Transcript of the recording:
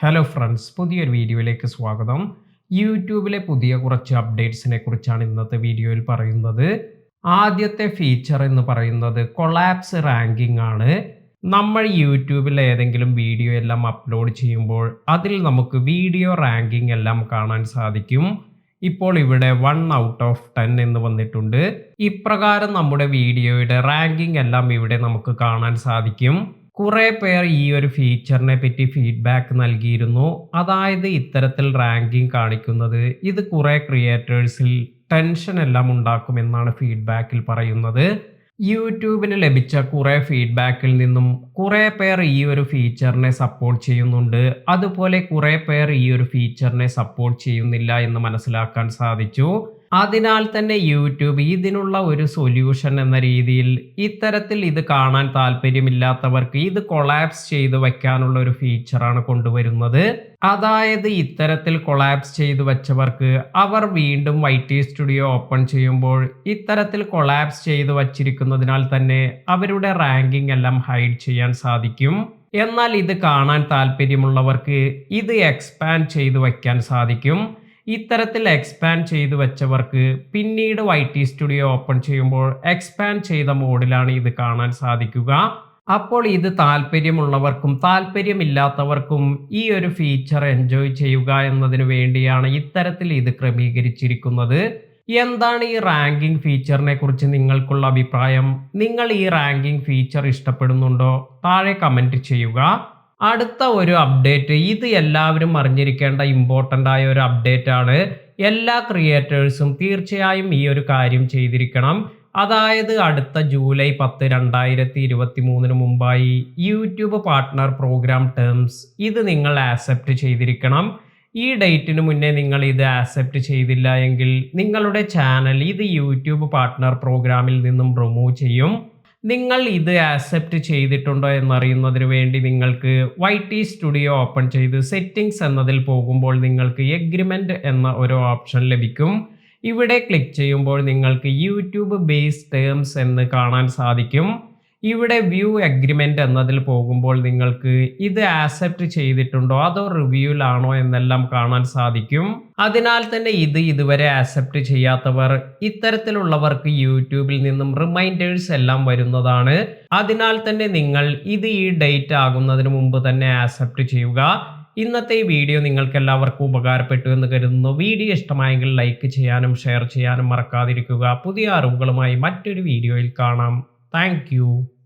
Hello friends, പുതിയൊരു വീഡിയോയിലേക്ക് സ്വാഗതം. യൂട്യൂബിലെ പുതിയ കുറച്ച് അപ്ഡേറ്റ്സിനെ കുറിച്ചാണ് ഇന്നത്തെ വീഡിയോയിൽ പറയുന്നത്. ആദ്യത്തെ ഫീച്ചർ എന്ന് പറയുന്നത് കൊളാപ്സ് റാങ്കിംഗ് ആണ്. നമ്മൾ യൂട്യൂബിൽ ഏതെങ്കിലും വീഡിയോ എല്ലാം അപ്ലോഡ് ചെയ്യുമ്പോൾ അതിൽ നമുക്ക് വീഡിയോ റാങ്കിംഗ് എല്ലാം കാണാൻ സാധിക്കും. ഇപ്പോൾ ഇവിടെ 1 ഔട്ട് ഓഫ് 10 എന്ന് വന്നിട്ടുണ്ട്. ഇപ്രകാരം നമ്മുടെ വീഡിയോയുടെ റാങ്കിംഗ് എല്ലാം ഇവിടെ നമുക്ക് കാണാൻ സാധിക്കും. കുറെ പേർ ഈ ഒരു ഫീച്ചറിനെ പറ്റി ഫീഡ്ബാക്ക് നൽകിയിരുന്നു. അതായത് ഇത്തരത്തിൽ റാങ്കിംഗ് കാണിക്കുന്നത് ഇത് കുറെ ക്രിയേറ്റേഴ്സിൽ ടെൻഷൻ എല്ലാം ഉണ്ടാക്കുമെന്നാണ് ഫീഡ്ബാക്കിൽ പറയുന്നത്. യൂട്യൂബിന് ലഭിച്ച കുറെ ഫീഡ്ബാക്കിൽ നിന്നും കുറെ പേർ ഈ ഒരു ഫീച്ചറിനെ സപ്പോർട്ട് ചെയ്യുന്നുണ്ട്, അതുപോലെ കുറെ പേർ ഈ ഒരു ഫീച്ചറിനെ സപ്പോർട്ട് ചെയ്യുന്നില്ല എന്ന് മനസ്സിലാക്കാൻ സാധിച്ചു. അതിനാൽ തന്നെ യൂട്യൂബ് ഇതിനുള്ള ഒരു സൊല്യൂഷൻ എന്ന രീതിയിൽ ഇത്തരത്തിൽ ഇത് കാണാൻ താല്പര്യമില്ലാത്തവർക്ക് ഇത് കൊളാപ്സ് ചെയ്ത് വെക്കാനുള്ള ഒരു ഫീച്ചറാണ് കൊണ്ടുവരുന്നത്. അതായത് ഇത്തരത്തിൽ കൊളാപ്സ് ചെയ്തു വെച്ചവർക്ക് അവർ വീണ്ടും YT സ്റ്റുഡിയോ ഓപ്പൺ ചെയ്യുമ്പോൾ ഇത്തരത്തിൽ കൊളാപ്സ് ചെയ്തു വച്ചിരിക്കുന്നതിനാൽ തന്നെ അവരുടെ റാങ്കിംഗ് എല്ലാം ഹൈഡ് ചെയ്യാൻ സാധിക്കും. എന്നാൽ ഇത് കാണാൻ താല്പര്യമുള്ളവർക്ക് ഇത് എക്സ്പാൻഡ് ചെയ്തു വയ്ക്കാൻ സാധിക്കും. ഇത്തരത്തിൽ എക്സ്പാൻഡ് ചെയ്തു വെച്ചവർക്ക് പിന്നീട് YT സ്റ്റുഡിയോ ഓപ്പൺ ചെയ്യുമ്പോൾ എക്സ്പാൻഡ് ചെയ്ത മോഡിലാണ് ഇത് കാണാൻ സാധിക്കുക. അപ്പോൾ ഇത് താല്പര്യമുള്ളവർക്കും താല്പര്യമില്ലാത്തവർക്കും ഈ ഒരു ഫീച്ചർ എൻജോയ് ചെയ്യുക എന്നതിന് വേണ്ടിയാണ് ഇത്തരത്തിൽ ഇത് ക്രമീകരിച്ചിരിക്കുന്നത്. എന്താണ് ഈ റാങ്കിംഗ് ഫീച്ചറിനെ കുറിച്ച് നിങ്ങൾക്കുള്ള അഭിപ്രായം? നിങ്ങൾ ഈ റാങ്കിംഗ് ഫീച്ചർ ഇഷ്ടപ്പെടുന്നുണ്ടോ? താഴെ കമന്റ് ചെയ്യുക. അടുത്ത ഒരു അപ്ഡേറ്റ്, ഇത് എല്ലാവരും അറിഞ്ഞിരിക്കേണ്ട ഇമ്പോർട്ടൻ്റ് ആയ ഒരു അപ്ഡേറ്റ് ആണ്. എല്ലാ ക്രിയേറ്റേഴ്സും തീർച്ചയായും ഈ ഒരു കാര്യം ചെയ്തിരിക്കണം. അതായത് അടുത്ത ജൂലൈ 10, 2023 മുമ്പായി യൂട്യൂബ് പാർട്ട്ണർ പ്രോഗ്രാം ടേംസ് ഇത് നിങ്ങൾ ആക്സെപ്റ്റ് ചെയ്തിരിക്കണം. ഈ ഡേറ്റിന് മുന്നേ നിങ്ങൾ ഇത് ആക്സെപ്റ്റ് ചെയ്തില്ല എങ്കിൽ നിങ്ങളുടെ ചാനൽ ഇത് യൂട്യൂബ് പാർട്ട്ണർ പ്രോഗ്രാമിൽ നിന്നും റിമൂവ് ചെയ്യും. നിങ്ങൾ ഇത് ആക്സെപ്റ്റ് ചെയ്തിട്ടുണ്ടോ എന്നറിയുന്നതിന് വേണ്ടി നിങ്ങൾക്ക് YT സ്റ്റുഡിയോ ഓപ്പൺ ചെയ്ത് സെറ്റിംഗ്സ് എന്നതിൽ പോകുമ്പോൾ നിങ്ങൾക്ക് എഗ്രിമെന്റ് എന്ന ഒരു ഓപ്ഷൻ ലഭിക്കും. ഇവിടെ ക്ലിക്ക് ചെയ്യുമ്പോൾ നിങ്ങൾക്ക് യൂട്യൂബ് ബേസ് ടേംസ് എന്ന് കാണാൻ സാധിക്കും. ഇവിടെ വ്യൂ എഗ്രിമെന്റ് എന്നതിൽ പോകുമ്പോൾ നിങ്ങൾക്ക് ഇത് ആക്സെപ്റ്റ് ചെയ്തിട്ടുണ്ടോ അതോ റിവ്യൂലാണോ എന്നെല്ലാം കാണാൻ സാധിക്കും. അതിനാൽ തന്നെ ഇത് ഇതുവരെ ആക്സെപ്റ്റ് ചെയ്യാത്തവർ ഇത്തരത്തിലുള്ളവർക്ക് യൂട്യൂബിൽ നിന്നും റിമൈൻഡേഴ്സ് എല്ലാം വരുന്നതാണ്. അതിനാൽ തന്നെ നിങ്ങൾ ഇത് ഈ ഡേറ്റ് ആകുന്നതിന് മുമ്പ് തന്നെ ആക്സെപ്റ്റ് ചെയ്യുക. ഇന്നത്തെ ഈ വീഡിയോ നിങ്ങൾക്ക് എല്ലാവർക്കും ഉപകാരപ്പെട്ടു എന്ന് കരുതുന്നു. വീഡിയോ ഇഷ്ടമായെങ്കിൽ ലൈക്ക് ചെയ്യാനും ഷെയർ ചെയ്യാനും മറക്കാതിരിക്കുക. പുതിയ അറിവുകളുമായി മറ്റൊരു വീഡിയോയിൽ കാണാം. താങ്ക്